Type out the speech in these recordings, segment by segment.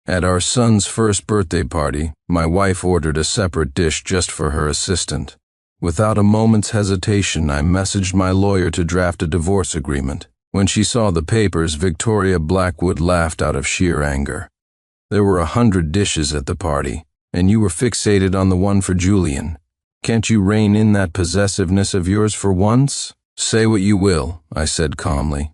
At our son's first birthday party, my wife ordered a separate dish just for her assistant. Without a moment's hesitation, I messaged my lawyer to draft a divorce agreement. When she saw the papers, Victoria Blackwood laughed out of sheer anger. There were 100 dishes at the party, and you were fixated on the one for Julian. Can't you rein in that possessiveness of yours for once? Say what you will, I said calmly.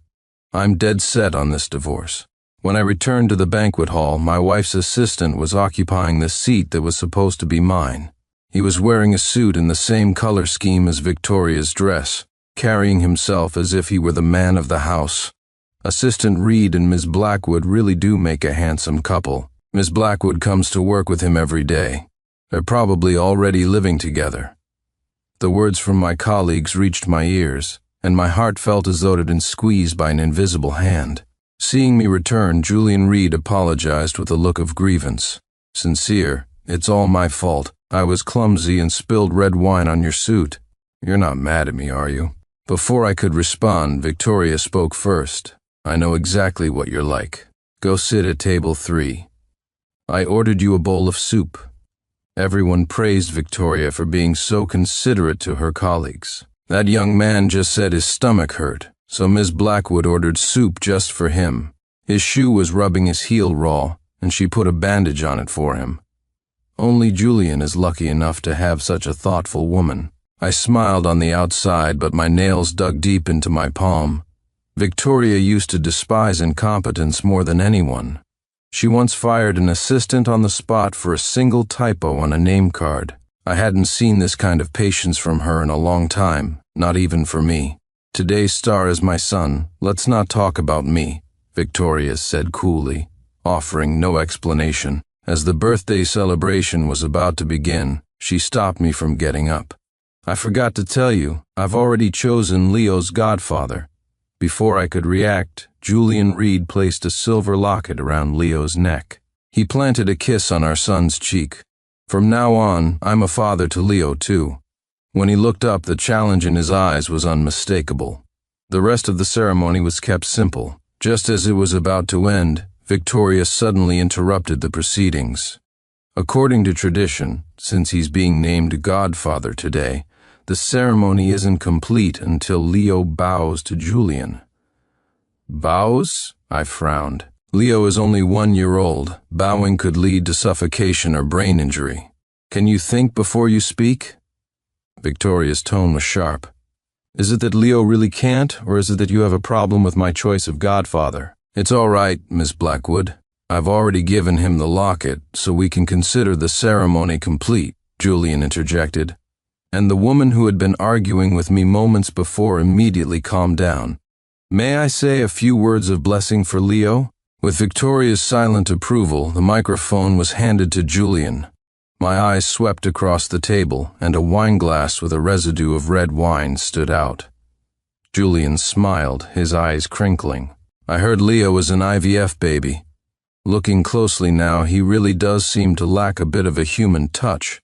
I'm dead set on this divorce. When I returned to the banquet hall, my wife's assistant was occupying the seat that was supposed to be mine. He was wearing a suit in the same color scheme as Victoria's dress, carrying himself as if he were the man of the house. Assistant Reed and Ms. Blackwood really do make a handsome couple. Ms. Blackwood comes to work with him every day. They're probably already living together. The words from my colleagues reached my ears, and my heart felt as though it had been squeezed by an invisible hand. Seeing me return, Julian Reed apologized with a look of grievance. Sincere, it's all my fault. I was clumsy and spilled red wine on your suit. You're not mad at me, are you? Before I could respond, Victoria spoke first. I know exactly what you're like. Go sit at table 3. I ordered you a bowl of soup. Everyone praised Victoria for being so considerate to her colleagues. That young man just said his stomach hurt, so Ms. Blackwood ordered soup just for him. His shoe was rubbing his heel raw, and she put a bandage on it for him. Only Julian is lucky enough to have such a thoughtful woman. I smiled on the outside, but my nails dug deep into my palm. Victoria used to despise incompetence more than anyone. She once fired an assistant on the spot for a single typo on a name card. I hadn't seen this kind of patience from her in a long time, not even for me. Today's star is my son. Let's not talk about me, Victoria said coolly, offering no explanation. As the birthday celebration was about to begin, she stopped me from getting up. I forgot to tell you, I've already chosen Leo's godfather. Before I could react, Julian Reed placed a silver locket around Leo's neck. He planted a kiss on our son's cheek. From now on, I'm a father to Leo too. When he looked up, the challenge in his eyes was unmistakable. The rest of the ceremony was kept simple. Just as it was about to end, Victoria suddenly interrupted the proceedings. According to tradition, since he's being named godfather today, the ceremony isn't complete until Leo bows to Julian. Bows? I frowned. Leo is only 1 year old. Bowing could lead to suffocation or brain injury. Can you think before you speak? Victoria's tone was sharp. Is it that Leo really can't, or is it that you have a problem with my choice of godfather? It's all right, Miss Blackwood. I've already given him the locket, so we can consider the ceremony complete, Julian interjected. And the woman who had been arguing with me moments before immediately calmed down. May I say a few words of blessing for Leo? With Victoria's silent approval, the microphone was handed to Julian. My eyes swept across the table, and a wineglass with a residue of red wine stood out. Julian smiled, his eyes crinkling. I heard Leo was an IVF baby. Looking closely now, he really does seem to lack a bit of a human touch.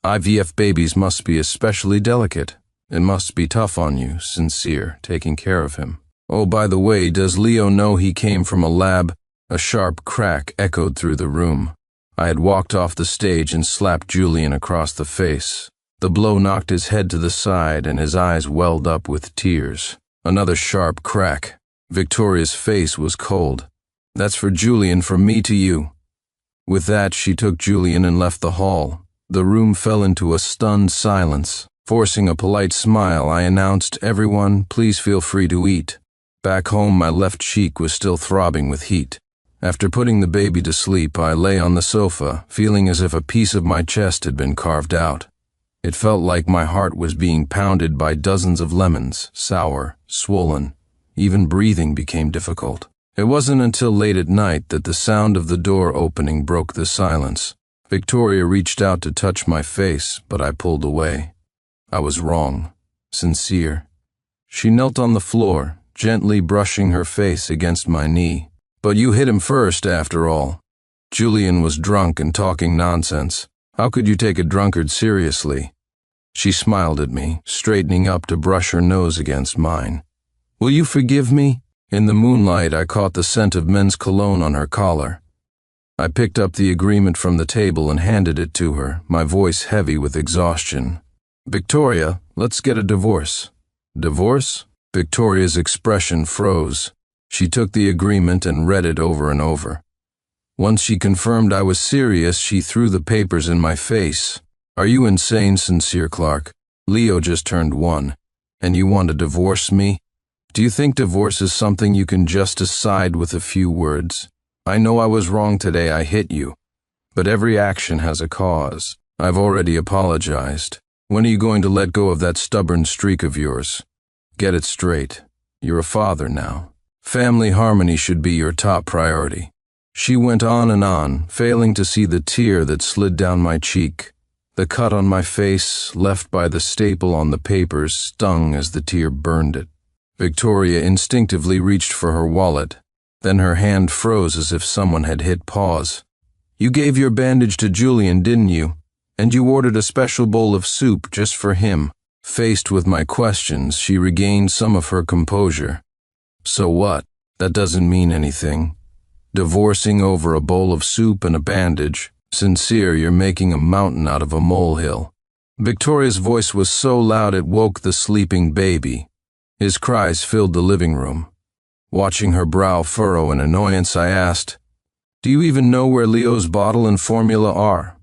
IVF babies must be especially delicate. It must be tough on you, Sincere, taking care of him. Oh, by the way, does Leo know he came from a lab? A sharp crack echoed through the room. I had walked off the stage and slapped Julian across the face. The blow knocked his head to the side and his eyes welled up with tears. Another sharp crack. Victoria's face was cold. That's for Julian, from me to you. With that, she took Julian and left the hall. The room fell into a stunned silence. Forcing a polite smile, I announced, "Everyone, please feel free to eat." Back home, my left cheek was still throbbing with heat. After putting the baby to sleep, I lay on the sofa, feeling as if a piece of my chest had been carved out. It felt like my heart was being pounded by dozens of lemons, sour, swollen. Even breathing became difficult. It wasn't until late at night that the sound of the door opening broke the silence. Victoria reached out to touch my face, but I pulled away. I was wrong. Sincere. She knelt on the floor, gently brushing her face against my knee. But you hit him first, after all. Julian was drunk and talking nonsense. How could you take a drunkard seriously? She smiled at me, straightening up to brush her nose against mine. Will you forgive me? In the moonlight, I caught the scent of men's cologne on her collar. I picked up the agreement from the table and handed it to her, my voice heavy with exhaustion. Victoria, let's get a divorce. Divorce? Victoria's expression froze. She took the agreement and read it over and over. Once she confirmed I was serious, she threw the papers in my face. Are you insane, Sincere Clark? Leo just turned 1, and you want to divorce me? Do you think divorce is something you can just decide with a few words? I know I was wrong today, I hit you. But every action has a cause. I've already apologized. When are you going to let go of that stubborn streak of yours? Get it straight. You're a father now. Family harmony should be your top priority. She went on and on, failing to see the tear that slid down my cheek. The cut on my face, left by the staple on the papers, stung as the tear burned it. Victoria instinctively reached for her wallet. Then her hand froze as if someone had hit pause. You gave your bandage to Julian, didn't you? And you ordered a special bowl of soup just for him. Faced with my questions, she regained some of her composure. So what? That doesn't mean anything. Divorcing over a bowl of soup and a bandage. Sincere, you're making a mountain out of a molehill. Victoria's voice was so loud it woke the sleeping baby. His cries filled the living room. Watching her brow furrow in annoyance, I asked, Do you even know where Leo's bottle and formula are?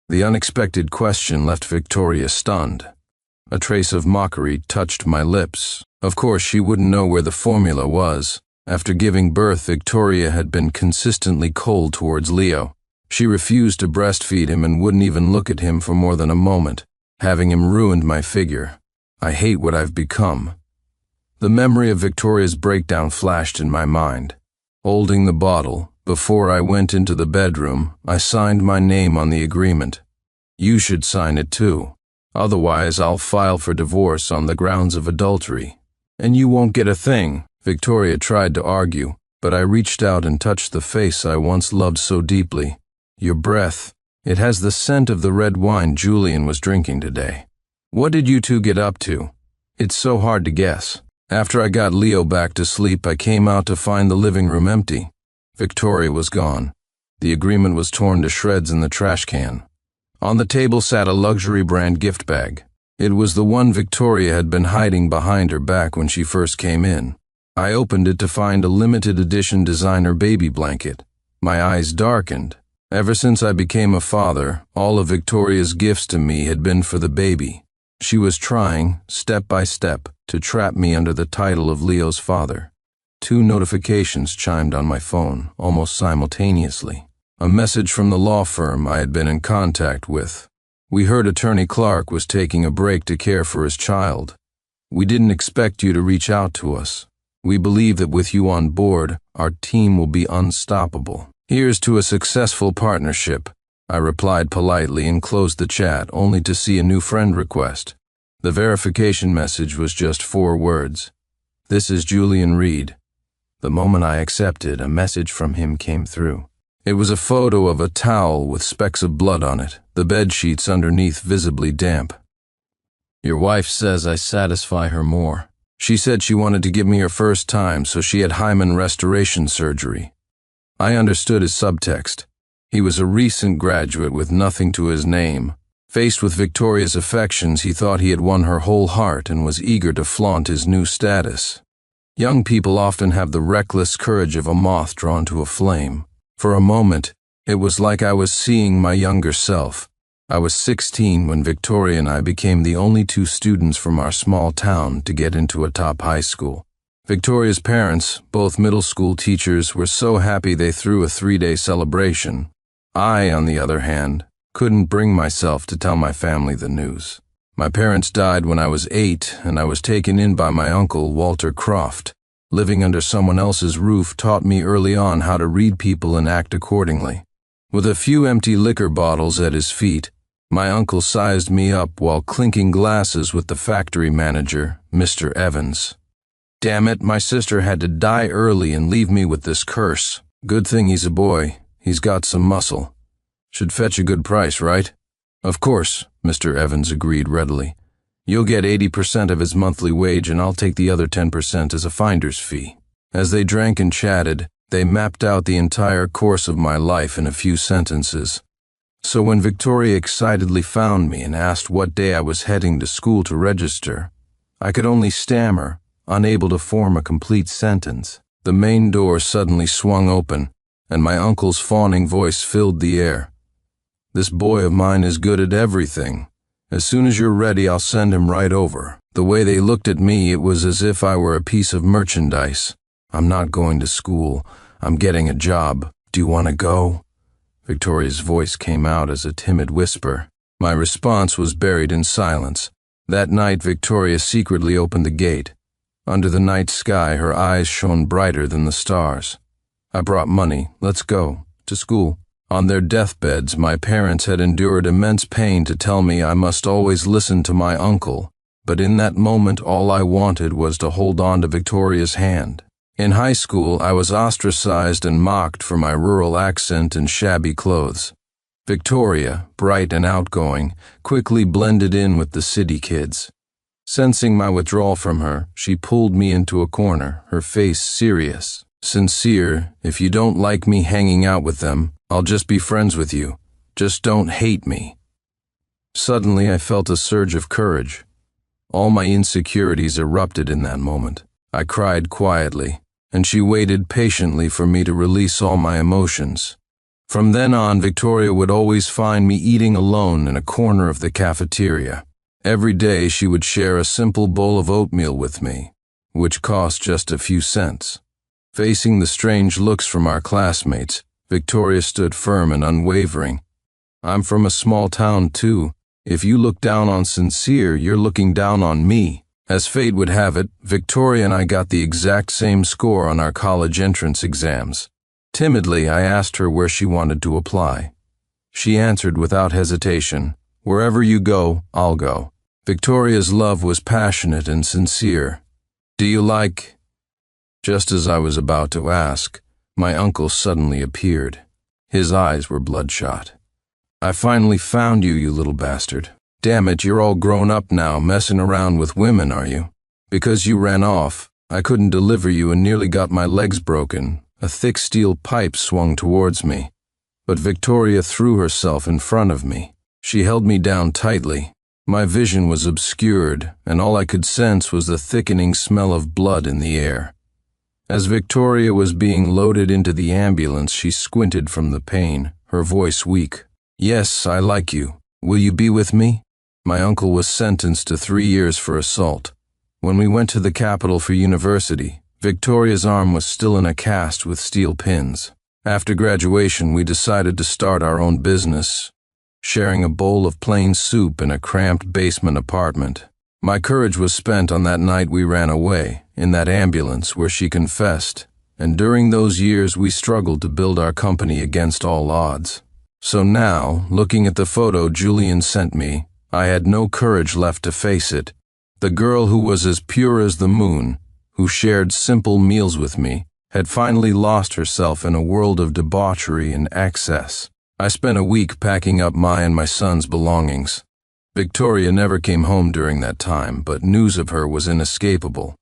The unexpected question left Victoria stunned. A trace of mockery touched my lips. Of course, she wouldn't know where the formula was. After giving birth, Victoria had been consistently cold towards Leo. She refused to breastfeed him and wouldn't even look at him for more than a moment. Having him ruined my figure. I hate what I've become. The memory of Victoria's breakdown flashed in my mind. Holding the bottle, before I went into the bedroom, I signed my name on the agreement. You should sign it too. Otherwise, I'll file for divorce on the grounds of adultery. And you won't get a thing. Victoria tried to argue, but I reached out and touched the face I once loved so deeply. Your breath. It has the scent of the red wine Julian was drinking today. What did you two get up to? It's so hard to guess. After I got Leo back to sleep, I came out to find the living room empty. Victoria was gone. The agreement was torn to shreds in the trash can. On the table sat a luxury brand gift bag. It was the one Victoria had been hiding behind her back when she first came in. I opened it to find a limited edition designer baby blanket. My eyes darkened. Ever since I became a father, all of Victoria's gifts to me had been for the baby. She was trying, step by step, to trap me under the title of Leo's father. 2 notifications chimed on my phone, almost simultaneously. A message from the law firm I had been in contact with. We heard Attorney Clark was taking a break to care for his child. We didn't expect you to reach out to us. We believe that with you on board, our team will be unstoppable. Here's to a successful partnership. I replied politely and closed the chat, only to see a new friend request. The verification message was just 4 words. This is Julian Reed. The moment I accepted, a message from him came through. It was a photo of a towel with specks of blood on it, the bed sheets underneath visibly damp. Your wife says I satisfy her more. She said she wanted to give me her first time, so she had hymen restoration surgery. I understood his subtext. He was a recent graduate with nothing to his name. Faced with Victoria's affections, he thought he had won her whole heart and was eager to flaunt his new status. Young people often have the reckless courage of a moth drawn to a flame. For a moment, it was like I was seeing my younger self. I was 16 when Victoria and I became the only 2 students from our small town to get into a top high school. Victoria's parents, both middle school teachers, were so happy they threw a 3-day celebration. I, on the other hand, couldn't bring myself to tell my family the news. My parents died when I was 8, and I was taken in by my uncle, Walter Croft. Living under someone else's roof taught me early on how to read people and act accordingly. With a few empty liquor bottles at his feet, my uncle sized me up while clinking glasses with the factory manager, Mr. Evans. Damn it, my sister had to die early and leave me with this curse. Good thing he's a boy. He's got some muscle. Should fetch a good price, right? Of course, Mr. Evans agreed readily. You'll get 80% of his monthly wage and I'll take the other 10% as a finder's fee. As they drank and chatted, They mapped out the entire course of my life in a few sentences. So when Victoria excitedly found me and asked what day I was heading to school to register, I could only stammer, unable to form a complete sentence. The main door suddenly swung open, and my uncle's fawning voice filled the air. "This boy of mine is good at everything. As soon as you're ready, I'll send him right over." The way they looked at me, it was as if I were a piece of merchandise. "I'm not going to school. I'm getting a job. Do you want to go?" Victoria's voice came out as a timid whisper. My response was buried in silence. That night, Victoria secretly opened the gate. Under the night sky, her eyes shone brighter than the stars. "I brought money. Let's go. To school." On their deathbeds, my parents had endured immense pain to tell me I must always listen to my uncle, but in that moment all I wanted was to hold on to Victoria's hand. In high school, I was ostracized and mocked for my rural accent and shabby clothes. Victoria, bright and outgoing, quickly blended in with the city kids. Sensing my withdrawal from her, she pulled me into a corner, her face serious. "Sincere, if you don't like me hanging out with them, I'll just be friends with you. Just don't hate me." Suddenly, I felt a surge of courage. All my insecurities erupted in that moment. I cried quietly, and she waited patiently for me to release all my emotions. From then on, Victoria would always find me eating alone in a corner of the cafeteria. Every day she would share a simple bowl of oatmeal with me, which cost just a few cents. Facing the strange looks from our classmates, Victoria stood firm and unwavering. "I'm from a small town too. If you look down on Sincere, you're looking down on me." As fate would have it, Victoria and I got the exact same score on our college entrance exams. Timidly, I asked her where she wanted to apply. She answered without hesitation, "Wherever you go, I'll go." Victoria's love was passionate and sincere. "Do you like—" Just as I was about to ask, my uncle suddenly appeared. His eyes were bloodshot. "I finally found you, you little bastard. Damn it, you're all grown up now, messing around with women, are you? Because you ran off, I couldn't deliver you and nearly got my legs broken." A thick steel pipe swung towards me, but Victoria threw herself in front of me. She held me down tightly. My vision was obscured, and all I could sense was the thickening smell of blood in the air. As Victoria was being loaded into the ambulance, she squinted from the pain, her voice weak. "Yes, I like you. Will you be with me?" My uncle was sentenced to 3 years for assault. When we went to the capital for university, Victoria's arm was still in a cast with steel pins. After graduation, we decided to start our own business, sharing a bowl of plain soup in a cramped basement apartment. My courage was spent on that night we ran away, in that ambulance where she confessed, and during those years we struggled to build our company against all odds. So now, looking at the photo Julian sent me, I had no courage left to face it. The girl who was as pure as the moon, who shared simple meals with me, had finally lost herself in a world of debauchery and excess. I spent a week packing up my and my son's belongings. Victoria never came home during that time, but news of her was inescapable.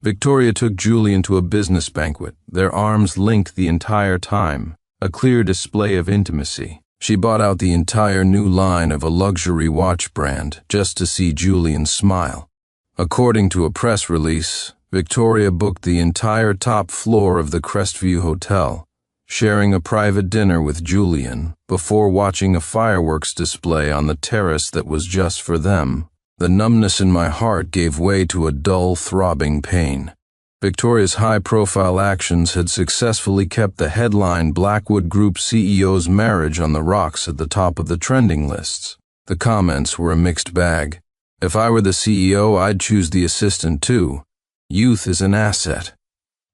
Victoria took Julian to a business banquet, their arms linked the entire time, a clear display of intimacy. She bought out the entire new line of a luxury watch brand just to see Julian smile. According to a press release, Victoria booked the entire top floor of the Crestview Hotel, sharing a private dinner with Julian before watching a fireworks display on the terrace that was just for them. The numbness in my heart gave way to a dull, throbbing pain. Victoria's high-profile actions had successfully kept the headline Blackwood Group CEO's marriage on the rocks at the top of the trending lists. The comments were a mixed bag. If I were the CEO, I'd choose the assistant too. Youth is an asset.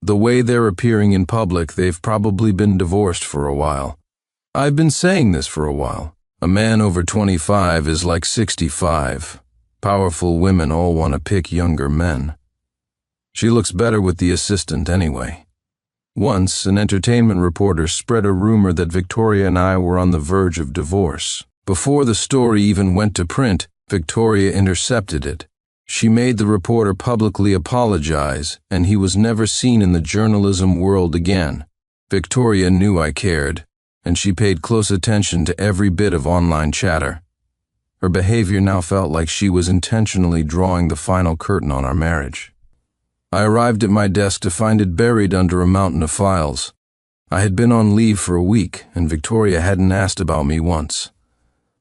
The way they're appearing in public, they've probably been divorced for a while. I've been saying this for a while. A man over 25 is like 65. Powerful women all want to pick younger men. She looks better with the assistant anyway. Once, an entertainment reporter spread a rumor that Victoria and I were on the verge of divorce. Before the story even went to print, Victoria intercepted it. She made the reporter publicly apologize, and he was never seen in the journalism world again. Victoria knew I cared, and she paid close attention to every bit of online chatter. Her behavior now felt like she was intentionally drawing the final curtain on our marriage. I arrived at my desk to find it buried under a mountain of files. I had been on leave for a week, and Victoria hadn't asked about me once.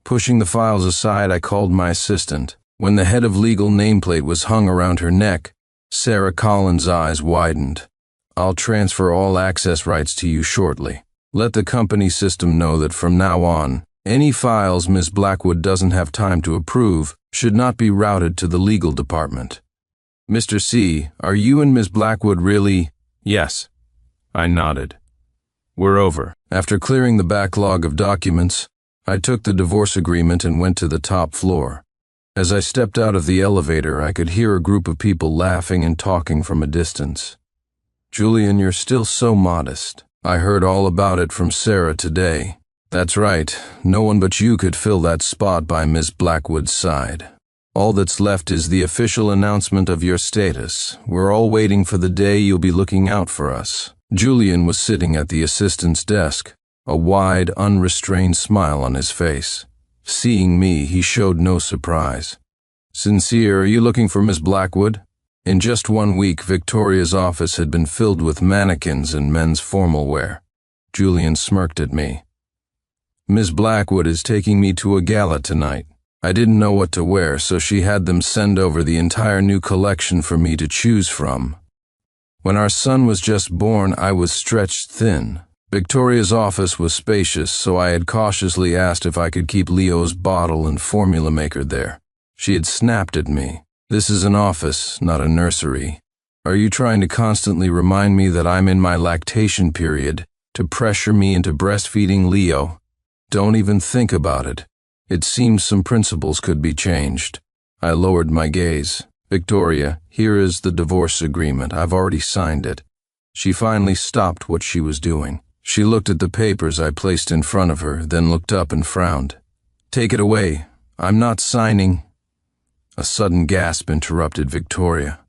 Pushing the files aside, I called my assistant. When the head of legal nameplate was hung around her neck, Sarah Collins' eyes widened. "I'll transfer all access rights to you shortly. Let the company system know that from now on, any files Ms. Blackwood doesn't have time to approve should not be routed to the legal department." "Mr. C, are you and Ms. Blackwood really—" "Yes." I nodded. "We're over." After clearing the backlog of documents, I took the divorce agreement and went to the top floor. As I stepped out of the elevator, I could hear a group of people laughing and talking from a distance. "Julian, you're still so modest. I heard all about it from Sarah today." "That's right. No one but you could fill that spot by Ms. Blackwood's side. All that's left is the official announcement of your status. We're all waiting for the day you'll be looking out for us." Julian was sitting at the assistant's desk, a wide, unrestrained smile on his face. Seeing me, he showed no surprise. "Sincere, are you looking for Ms. Blackwood?" In just 1 week, Victoria's office had been filled with mannequins and men's formal wear. Julian smirked at me. "Ms. Blackwood is taking me to a gala tonight. I didn't know what to wear, so she had them send over the entire new collection for me to choose from. When our son was just born, I was stretched thin. Victoria's office was spacious, so I had cautiously asked if I could keep Leo's bottle and formula maker there. She had snapped at me. "This is an office, not a nursery. Are you trying to constantly remind me that I'm in my lactation period, to pressure me into breastfeeding Leo? Don't even think about it. It seems some principles could be changed." I lowered my gaze. "Victoria, here is the divorce agreement. I've already signed it." She finally stopped what she was doing. She looked at the papers I placed in front of her, then looked up and frowned. "Take it away. I'm not signing." A sudden gasp interrupted Victoria.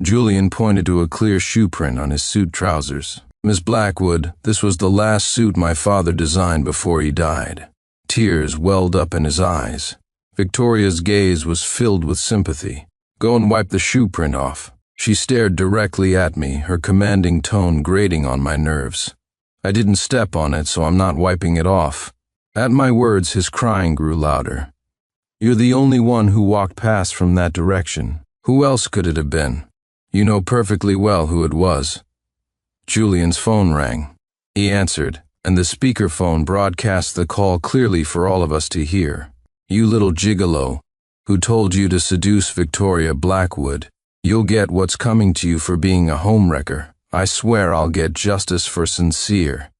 Julian pointed to a clear shoe print on his suit trousers. "Miss Blackwood, this was the last suit my father designed before he died." Tears welled up in his eyes. Victoria's gaze was filled with sympathy. "Go and wipe the shoe print off." She stared directly at me, her commanding tone grating on my nerves. "I didn't step on it, so I'm not wiping it off." At my words, his crying grew louder. "You're the only one who walked past from that direction. Who else could it have been? You know perfectly well who it was." Julian's phone rang. He answered, and the speakerphone broadcast the call clearly for all of us to hear. "You little gigolo, who told you to seduce Victoria Blackwood. You'll get what's coming to you for being a homewrecker. I swear I'll get justice for Sincere."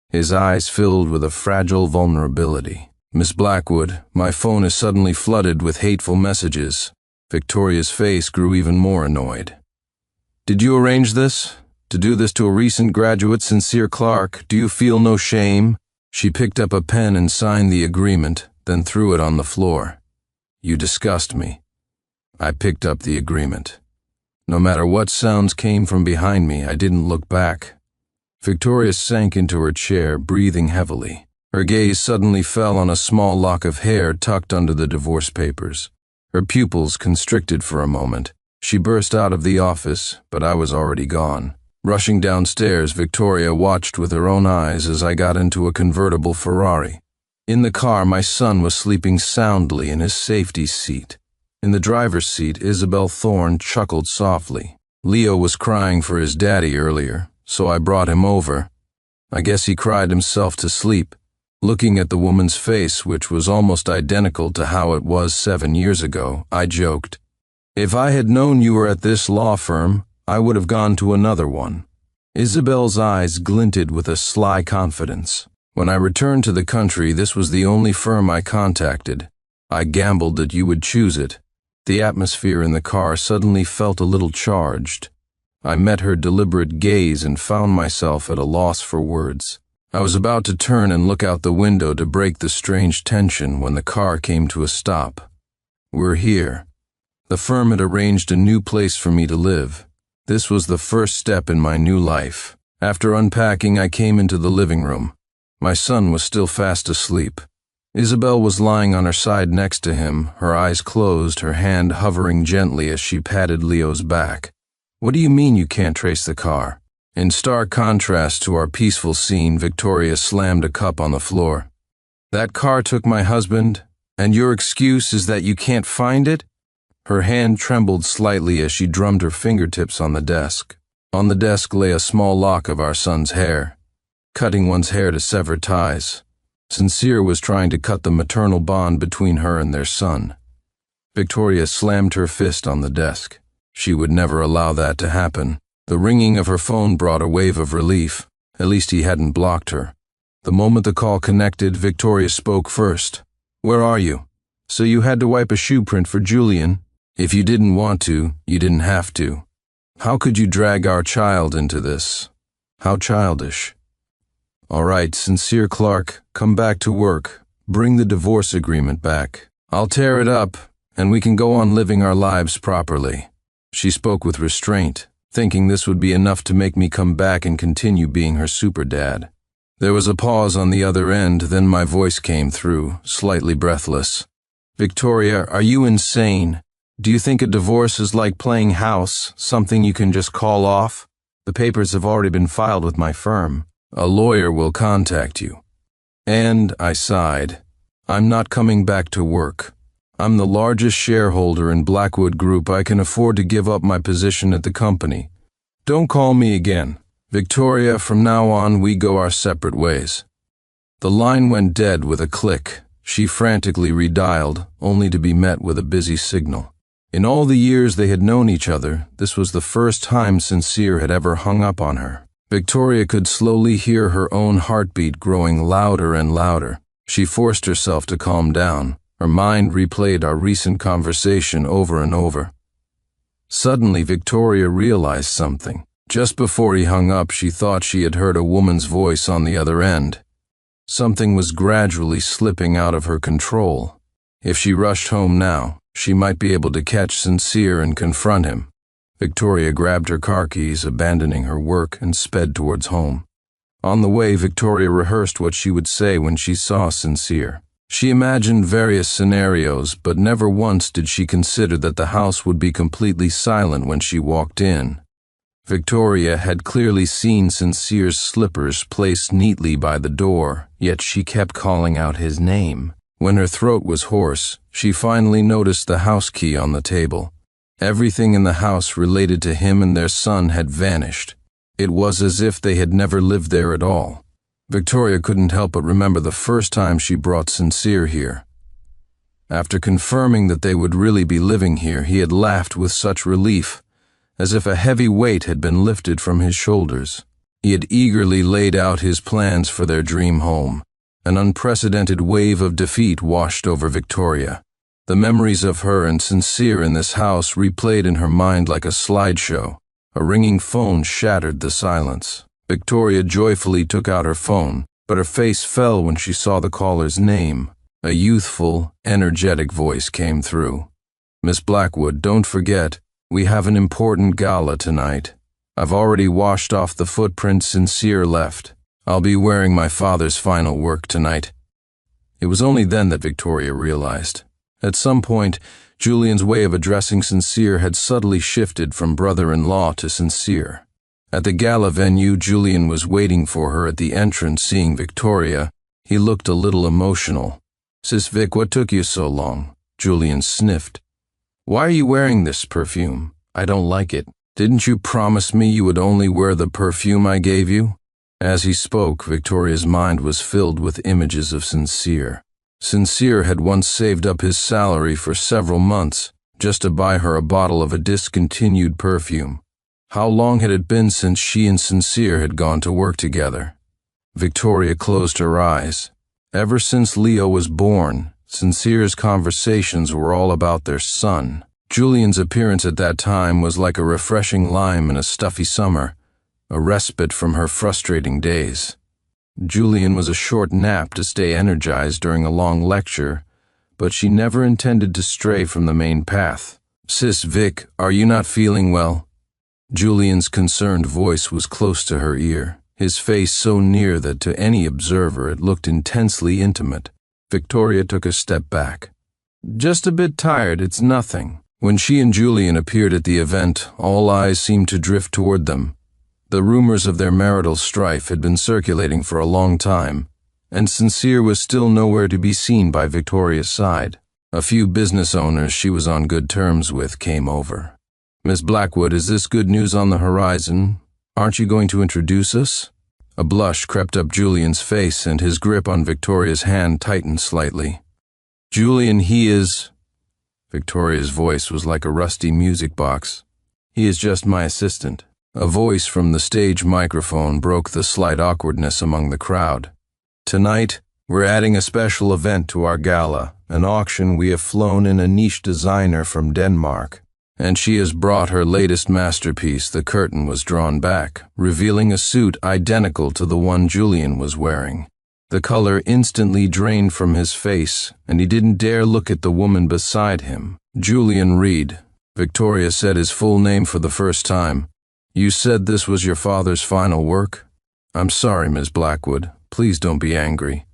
His eyes filled with a fragile vulnerability. "Miss Blackwood, my phone is suddenly flooded with hateful messages." Victoria's face grew even more annoyed. "Did you arrange this? To do this to a recent graduate, Sincere Clark? Do you feel no shame?" She picked up a pen and signed the agreement, then threw it on the floor. "You disgust me." I picked up the agreement. No matter what sounds came from behind me, I didn't look back. Victoria sank into her chair, breathing heavily. Her gaze suddenly fell on a small lock of hair tucked under the divorce papers. Her pupils constricted for a moment. She burst out of the office, but I was already gone. Rushing downstairs, Victoria watched with her own eyes as I got into a convertible Ferrari. In the car, my son was sleeping soundly in his safety seat. In the driver's seat, Isabel Thorne chuckled softly. Leo was crying for his daddy earlier, so I brought him over. I guess he cried himself to sleep. Looking at the woman's face, which was almost identical to how it was 7 years ago, I joked, "If I had known you were at this law firm, I would have gone to another one." Isabel's eyes glinted with a sly confidence. When I returned to the country, this was the only firm I contacted. I gambled that you would choose it. The atmosphere in the car suddenly felt a little charged. I met her deliberate gaze and found myself at a loss for words. I was about to turn and look out the window to break the strange tension when the car came to a stop. "We're here." The firm had arranged a new place for me to live. This was the first step in my new life. After unpacking, I came into the living room. My son was still fast asleep. Isabel was lying on her side next to him, her eyes closed, her hand hovering gently as she patted Leo's back. "What do you mean you can't trace the car?" In stark contrast to our peaceful scene, Victoria slammed a cup on the floor. "That car took my husband, and your excuse is that you can't find it?" Her hand trembled slightly as she drummed her fingertips on the desk. On the desk lay a small lock of our son's hair. Cutting one's hair to sever ties. Sincere was trying to cut the maternal bond between her and their son. Victoria slammed her fist on the desk. She would never allow that to happen. The ringing of her phone brought a wave of relief. At least he hadn't blocked her. The moment the call connected, Victoria spoke first. "Where are you? So you had to wipe a shoe print for Julian? If you didn't want to, you didn't have to. How could you drag our child into this? How childish." "All right, Sincere Clark, come back to work. Bring the divorce agreement back. I'll tear it up, and we can go on living our lives properly." She spoke with restraint, thinking this would be enough to make me come back and continue being her super dad. There was a pause on the other end, then my voice came through, slightly breathless. "Victoria, are you insane? Do you think a divorce is like playing house, something you can just call off? The papers have already been filed with my firm. A lawyer will contact you." And I sighed. "I'm not coming back to work. I'm the largest shareholder in Blackwood Group. I can afford to give up my position at the company. Don't call me again. Victoria, from now on, we go our separate ways." The line went dead with a click. She frantically redialed, only to be met with a busy signal. In all the years they had known each other, this was the first time Sincere had ever hung up on her. Victoria could slowly hear her own heartbeat growing louder and louder. She forced herself to calm down. Her mind replayed our recent conversation over and over. Suddenly, Victoria realized something. Just before he hung up, she thought she had heard a woman's voice on the other end. Something was gradually slipping out of her control. If she rushed home now, she might be able to catch Sincere and confront him. Victoria grabbed her car keys, abandoning her work, and sped towards home. On the way, Victoria rehearsed what she would say when she saw Sincere. She imagined various scenarios, but never once did she consider that the house would be completely silent when she walked in. Victoria had clearly seen Sincere's slippers placed neatly by the door, yet she kept calling out his name. When her throat was hoarse, she finally noticed the house key on the table. Everything in the house related to him and their son had vanished. It was as if they had never lived there at all. Victoria couldn't help but remember the first time she brought Sincere here. After confirming that they would really be living here, he had laughed with such relief, as if a heavy weight had been lifted from his shoulders. He had eagerly laid out his plans for their dream home. An unprecedented wave of defeat washed over Victoria. The memories of her and Sincere in this house replayed in her mind like a slideshow. A ringing phone shattered the silence. Victoria joyfully took out her phone, but her face fell when she saw the caller's name. A youthful, energetic voice came through. "Miss Blackwood, don't forget, we have an important gala tonight. I've already washed off the footprints Sincere left. I'll be wearing my father's final work tonight." It was only then that Victoria realized. At some point, Julian's way of addressing Sincere had subtly shifted from brother-in-law to Sincere. At the gala venue, Julian was waiting for her at the entrance. Seeing Victoria, he looked a little emotional. "Sis Vic, what took you so long?" Julian sniffed. "Why are you wearing this perfume? I don't like it. Didn't you promise me you would only wear the perfume I gave you?" As he spoke, Victoria's mind was filled with images of Sincere. Sincere had once saved up his salary for several months just to buy her a bottle of a discontinued perfume. How long had it been since she and Sincere had gone to work together? Victoria closed her eyes. Ever since Leo was born, Sincere's conversations were all about their son. Julian's appearance at that time was like a refreshing lime in a stuffy summer, a respite from her frustrating days. Julian was a short nap to stay energized during a long lecture, but she never intended to stray from the main path. "Sis Vic, are you not feeling well?" Julian's concerned voice was close to her ear, his face so near that to any observer it looked intensely intimate. Victoria took a step back. "Just a bit tired, it's nothing." When she and Julian appeared at the event, all eyes seemed to drift toward them. The rumors of their marital strife had been circulating for a long time, and Sincere was still nowhere to be seen by Victoria's side. A few business owners she was on good terms with came over. "Miss Blackwood, is this good news on the horizon? Aren't you going to introduce us?" A blush crept up Julian's face, and his grip on Victoria's hand tightened slightly. "Julian, he is—" Victoria's voice was like a rusty music box. "He is just my assistant." A voice from the stage microphone broke the slight awkwardness among the crowd. "Tonight, we're adding a special event to our gala, an auction. We have flown in a niche designer from Denmark, and she has brought her latest masterpiece." The curtain was drawn back, revealing a suit identical to the one Julian was wearing. The color instantly drained from his face, and he didn't dare look at the woman beside him. "Julian Reed." Victoria said his full name for the first time. "You said this was your father's final work?" "I'm sorry, Miss Blackwood. Please don't be angry."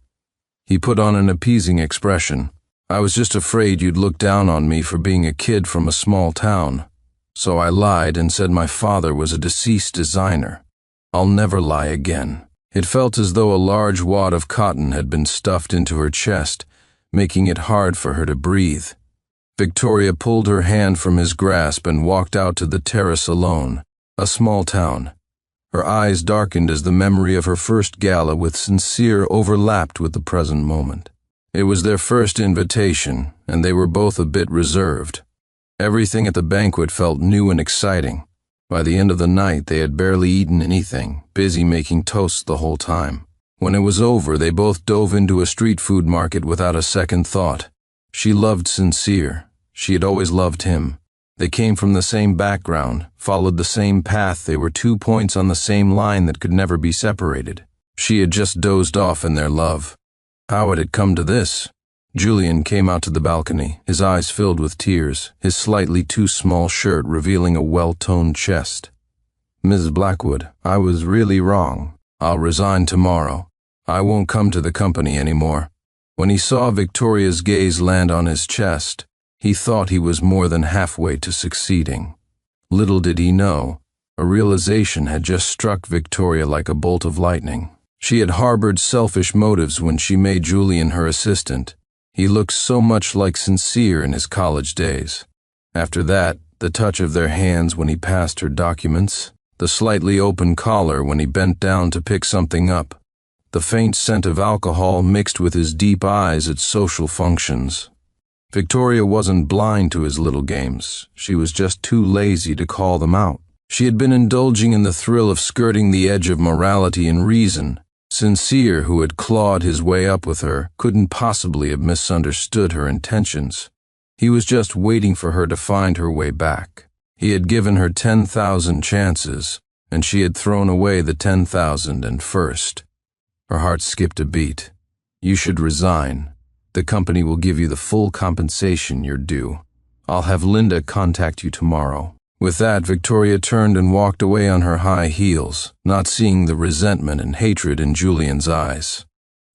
He put on an appeasing expression. "I was just afraid you'd look down on me for being a kid from a small town. So I lied and said my father was a deceased designer. I'll never lie again." It felt as though a large wad of cotton had been stuffed into her chest, making it hard for her to breathe. Victoria pulled her hand from his grasp and walked out to the terrace alone. A small town. Her eyes darkened as the memory of her first gala with Sincere overlapped with the present moment. It was their first invitation, and they were both a bit reserved. Everything at the banquet felt new and exciting. By the end of the night, they had barely eaten anything, busy making toasts the whole time. When it was over, they both dove into a street food market without a second thought. She loved Sincere. She had always loved him. They came from the same background, followed the same path. They were 2 points on the same line that could never be separated. She had just dozed off in their love. How had it come to this? Julian came out to the balcony, his eyes filled with tears, his slightly too small shirt revealing a well-toned chest. "Mrs. Blackwood, I was really wrong. I'll resign tomorrow. I won't come to the company anymore." When he saw Victoria's gaze land on his chest, he thought he was more than halfway to succeeding. Little did he know, a realization had just struck Victoria like a bolt of lightning. She had harbored selfish motives when she made Julian her assistant. He looked so much like Sincere in his college days. After that, the touch of their hands when he passed her documents, the slightly open collar when he bent down to pick something up, the faint scent of alcohol mixed with his deep eyes at social functions. Victoria wasn't blind to his little games. She was just too lazy to call them out. She had been indulging in the thrill of skirting the edge of morality and reason. Sincere, who had clawed his way up with her, couldn't possibly have misunderstood her intentions. He was just waiting for her to find her way back. He had given her 10,000 chances, and she had thrown away the 10,001st. Her heart skipped a beat. "You should resign. The company will give you the full compensation you're due. I'll have Linda contact you tomorrow." With that, Victoria turned and walked away on her high heels, not seeing the resentment and hatred in Julian's eyes.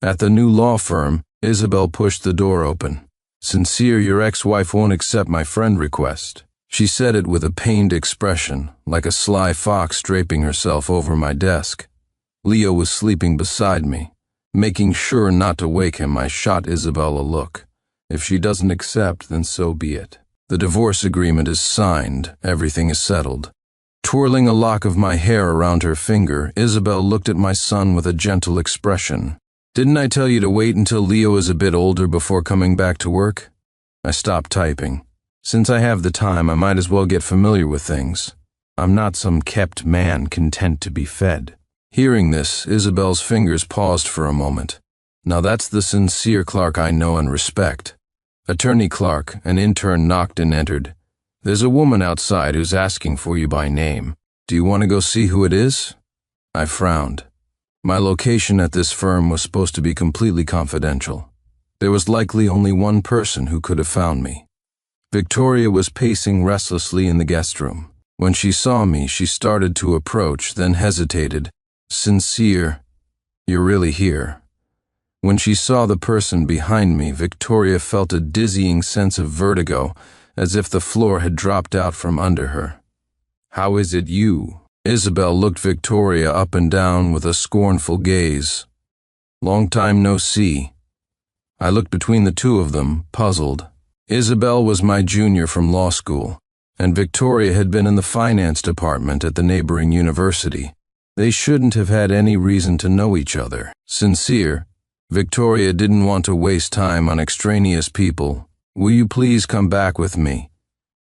At the new law firm, Isabel pushed the door open. "Sincere, your ex-wife won't accept my friend request." She said it with a pained expression, like a sly fox draping herself over my desk. Leo was sleeping beside me. Making sure not to wake him, I shot Isabel a look. If she doesn't accept, then so be it. The divorce agreement is signed, everything is settled. Twirling a lock of my hair around her finger, Isabel looked at my son with a gentle expression. "Didn't I tell you to wait until Leo is a bit older before coming back to work?" I stopped typing. Since I have the time, I might as well get familiar with things. I'm not some kept man content to be fed. Hearing this, Isabel's fingers paused for a moment. Now that's the Sincere Clark I know and respect. Attorney Clark, an intern, knocked and entered. "There's a woman outside who's asking for you by name. Do you want to go see who it is?" I frowned. My location at this firm was supposed to be completely confidential. There was likely only one person who could have found me. Victoria was pacing restlessly in the guest room. When she saw me, she started to approach, then hesitated. Sincere, you're really here. When she saw the person behind me, Victoria felt a dizzying sense of vertigo, as if the floor had dropped out from under her. How is it you? Isabel looked Victoria up and down with a scornful gaze. Long time no see. I looked between the two of them, puzzled. Isabel was my junior from law school, and Victoria had been in the finance department at the neighboring university. They shouldn't have had any reason to know each other. Sincere, Victoria didn't want to waste time on extraneous people. Will you please come back with me?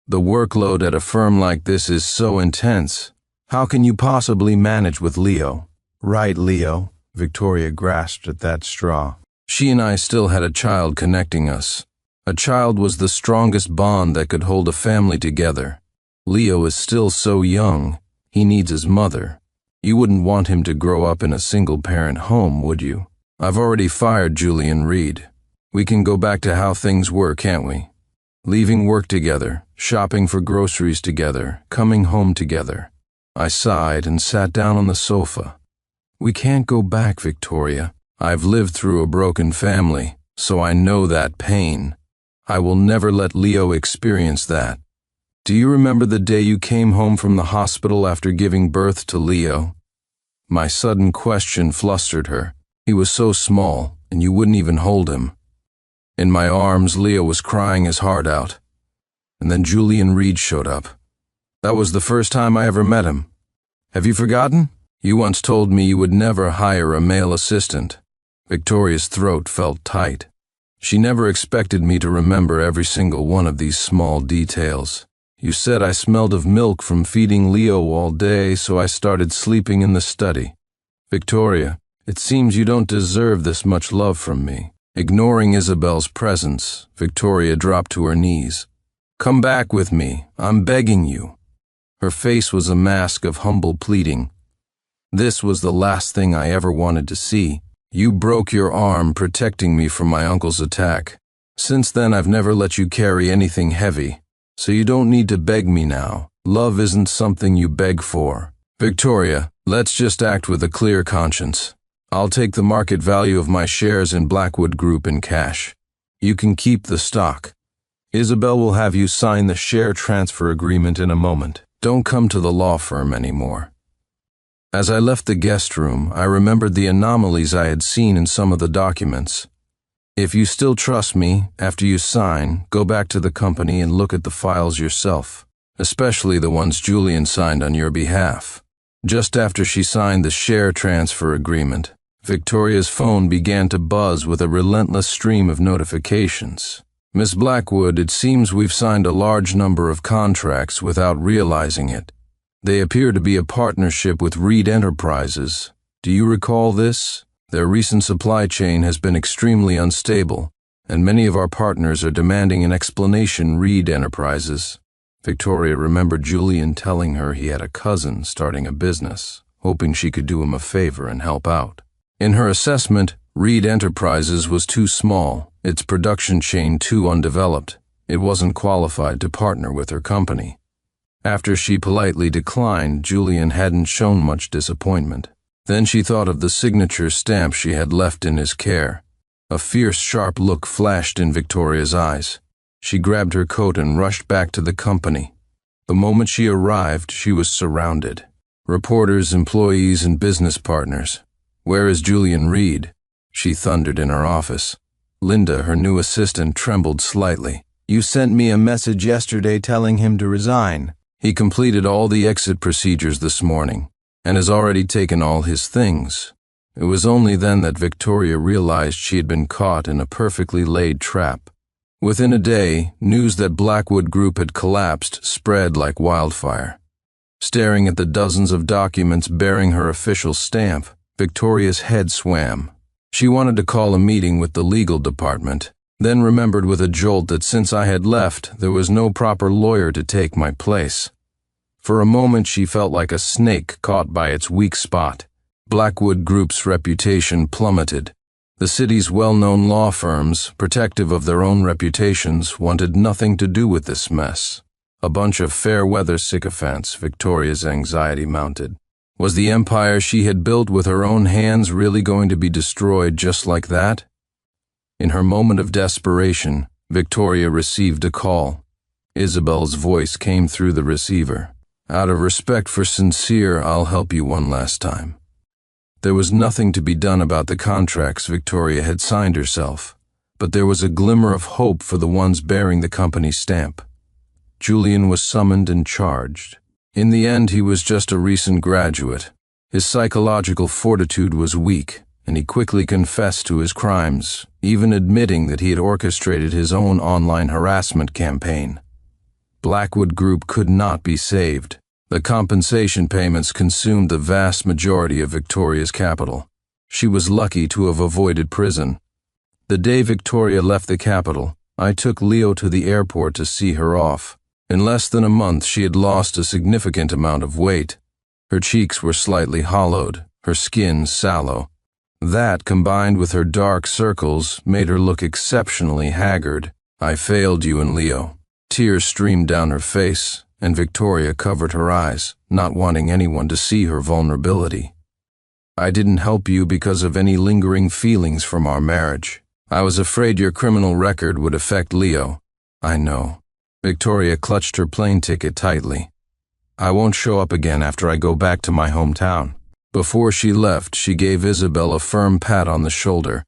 The workload at a firm like this is so intense. How can you possibly manage with Leo? Right, Leo. Victoria grasped at that straw. She and I still had a child connecting us. A child was the strongest bond that could hold a family together. Leo is still so young. He needs his mother. You wouldn't want him to grow up in a single-parent home, would you? I've already fired Julian Reed. We can go back to how things were, can't we? Leaving work together, shopping for groceries together, coming home together. I sighed and sat down on the sofa. We can't go back, Victoria. I've lived through a broken family, so I know that pain. I will never let Leo experience that. Do you remember the day you came home from the hospital after giving birth to Leo? My sudden question flustered her. He was so small, and you wouldn't even hold him. In my arms, Leo was crying his heart out. And then Julian Reed showed up. That was the first time I ever met him. Have you forgotten? You once told me you would never hire a male assistant. Victoria's throat felt tight. She never expected me to remember every single one of these small details. You said I smelled of milk from feeding Leo all day, so I started sleeping in the study. Victoria, it seems you don't deserve this much love from me. Ignoring Isabel's presence, Victoria dropped to her knees. Come back with me, I'm begging you. Her face was a mask of humble pleading. This was the last thing I ever wanted to see. You broke your arm protecting me from my uncle's attack. Since then, I've never let you carry anything heavy, so you don't need to beg me now. Love isn't something you beg for. Victoria, let's just act with a clear conscience. I'll take the market value of my shares in Blackwood Group in cash. You can keep the stock. Isabel will have you sign the share transfer agreement in a moment. Don't come to the law firm anymore. As I left the guest room, I remembered the anomalies I had seen in some of the documents. If you still trust me, after you sign, go back to the company and look at the files yourself, especially the ones Julian signed on your behalf. Just after she signed the share transfer agreement, Victoria's phone began to buzz with a relentless stream of notifications. Miss Blackwood, it seems we've signed a large number of contracts without realizing it. They appear to be a partnership with Reed Enterprises. Do you recall this? Their recent supply chain has been extremely unstable, and many of our partners are demanding an explanation. Reed Enterprises. Victoria remembered Julian telling her he had a cousin starting a business, hoping she could do him a favor and help out. In her assessment, Reed Enterprises was too small, its production chain too undeveloped. It wasn't qualified to partner with her company. After she politely declined, Julian hadn't shown much disappointment. Then she thought of the signature stamp she had left in his care. A fierce, sharp look flashed in Victoria's eyes. She grabbed her coat and rushed back to the company. The moment she arrived, she was surrounded. Reporters, employees, and business partners. Where is Julian Reed? She thundered in her office. Linda, her new assistant, trembled slightly. You sent me a message yesterday telling him to resign. He completed all the exit procedures this morning, and has already taken all his things. It was only then that Victoria realized she had been caught in a perfectly laid trap. Within a day, news that Blackwood Group had collapsed spread like wildfire. Staring at the dozens of documents bearing her official stamp, Victoria's head swam. She wanted to call a meeting with the legal department, then remembered with a jolt that since I had left, there was no proper lawyer to take my place. For a moment, she felt like a snake caught by its weak spot. Blackwood Group's reputation plummeted. The city's well-known law firms, protective of their own reputations, wanted nothing to do with this mess. A bunch of fair-weather sycophants, Victoria's anxiety mounted. Was the empire she had built with her own hands really going to be destroyed just like that? In her moment of desperation, Victoria received a call. Isabel's voice came through the receiver. Out of respect for Sincere, I'll help you one last time. There was nothing to be done about the contracts Victoria had signed herself, but there was a glimmer of hope for the ones bearing the company's stamp. Julian was summoned and charged. In the end, he was just a recent graduate. His psychological fortitude was weak, and he quickly confessed to his crimes, even admitting that he had orchestrated his own online harassment campaign. Blackwood Group could not be saved. The compensation payments consumed the vast majority of Victoria's capital. She was lucky to have avoided prison. The day Victoria left the capital, I took Leo to the airport to see her off. In less than a month, she had lost a significant amount of weight. Her cheeks were slightly hollowed, her skin sallow. That, combined with her dark circles, made her look exceptionally haggard. I failed you and Leo. Tears streamed down her face, and Victoria covered her eyes, not wanting anyone to see her vulnerability. I didn't help you because of any lingering feelings from our marriage. I was afraid your criminal record would affect Leo. I know. Victoria clutched her plane ticket tightly. I won't show up again after I go back to my hometown. Before she left, she gave Isabel a firm pat on the shoulder.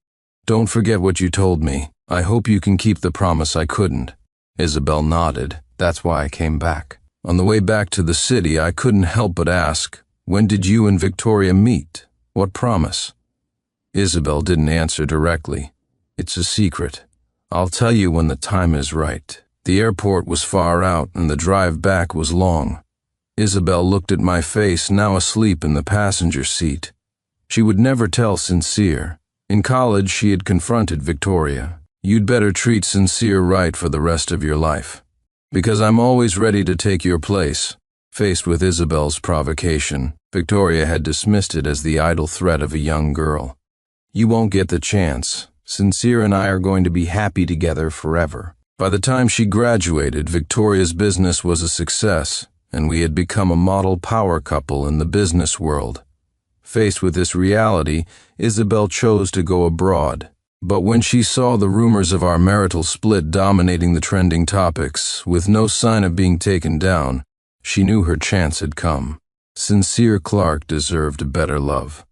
Don't forget what you told me. I hope you can keep the promise I couldn't. Isabel nodded. That's why I came back. On the way back to the city, I couldn't help but ask, when did you and Victoria meet? What promise? Isabel didn't answer directly. It's a secret. I'll tell you when the time is right. The airport was far out and the drive back was long. Isabel looked at my face, now asleep in the passenger seat. She would never tell Sincere. In college, she had confronted Victoria. You'd better treat Sincere right for the rest of your life. Because I'm always ready to take your place. Faced with Isabel's provocation, Victoria had dismissed it as the idle threat of a young girl. You won't get the chance. Sincere and I are going to be happy together forever. By the time she graduated, Victoria's business was a success, and we had become a model power couple in the business world. Faced with this reality, Isabel chose to go abroad. But when she saw the rumors of our marital split dominating the trending topics, with no sign of being taken down, she knew her chance had come. Sincere Clark deserved a better love.